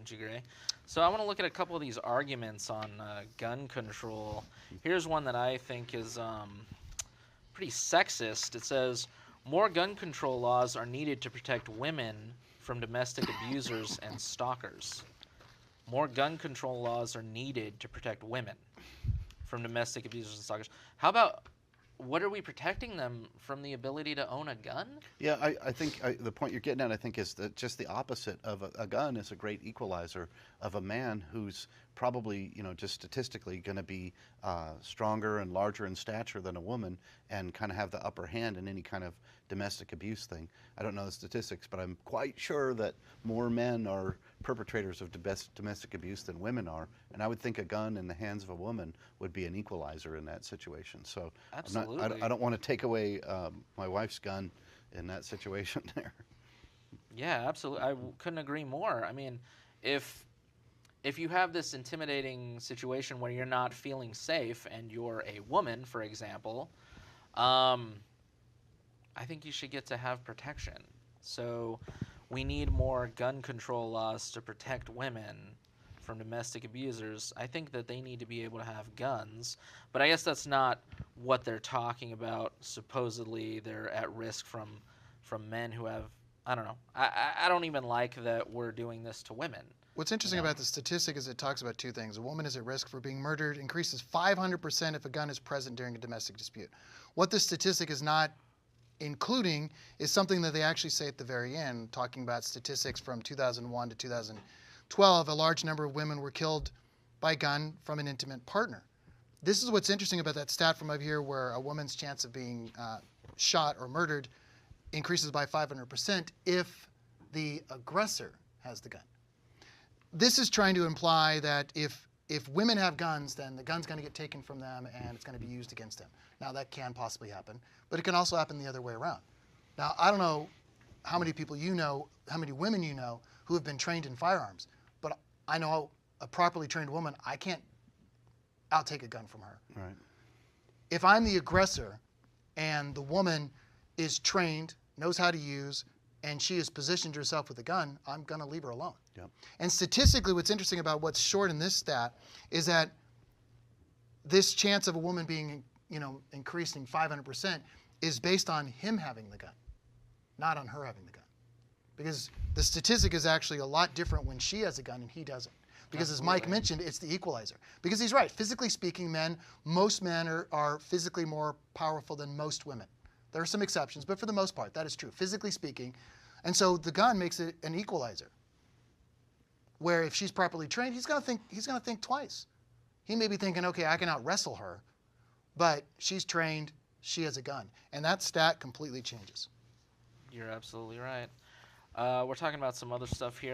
Wouldn't you agree? So I want to look at a couple of these arguments on gun control. Here's one that I think is pretty sexist. It says more gun control laws are needed to protect women from domestic abusers and stalkers. More gun control laws are needed to protect women from domestic abusers and stalkers. How about what are we protecting them from the ability to own a gun? Yeah, I think the point you're getting at, I think, is that just the opposite of a gun is a great equalizer of a man who's probably, just statistically going to be stronger and larger in stature than a woman and kind of have the upper hand in any kind of domestic abuse thing. I don't know the statistics, but I'm quite sure that more men are perpetrators of domestic abuse than women are, and I would think a gun in the hands of a woman would be an equalizer in that situation. So Absolutely. I don't want to take away my wife's gun in that situation there. Yeah, absolutely. Couldn't agree more. I mean, if you have this intimidating situation where you're not feeling safe and you're a woman, for example, I think you should get to have protection. So we need more gun control laws to protect women from domestic abusers. I think that they need to be able to have guns, but I guess that's not what they're talking about. Supposedly they're at risk from men who have, I don't know. I don't even like that we're doing this to women. What's interesting about the statistic is it talks about two things. A woman is at risk for being murdered, increases 500% if a gun is present during a domestic dispute. What this statistic is not including is something that they actually say at the very end, talking about statistics from 2001 to 2012. A large number of women were killed by gun from an intimate partner. This is what's interesting about that stat from up here, where a woman's chance of being shot or murdered increases by 500% if the aggressor has the gun. This is trying to imply that if women have guns, then the gun's going to get taken from them and it's going to be used against them. Now, that can possibly happen, but it can also happen the other way around. Now, I don't know how many people you know, how many women you know who have been trained in firearms, but I know a properly trained woman, I'll take a gun from her. Right. If I'm the aggressor and the woman is trained, knows how to use, and she has positioned herself with a gun, I'm going to leave her alone. Yep. And statistically, what's interesting about what's short in this stat is that this chance of a woman being, increasing 500% is based on him having the gun, not on her having the gun. Because the statistic is actually a lot different when she has a gun and he doesn't. Because as Mike mentioned, it's the equalizer. Because he's right. Physically speaking, most men are physically more powerful than most women. There are some exceptions, but for the most part, that is true, physically speaking. And so the gun makes it an equalizer, where if she's properly trained, he's going to think twice. He may be thinking, okay, I can out-wrestle her, but she's trained, she has a gun. And that stat completely changes. You're absolutely right. We're talking about some other stuff here.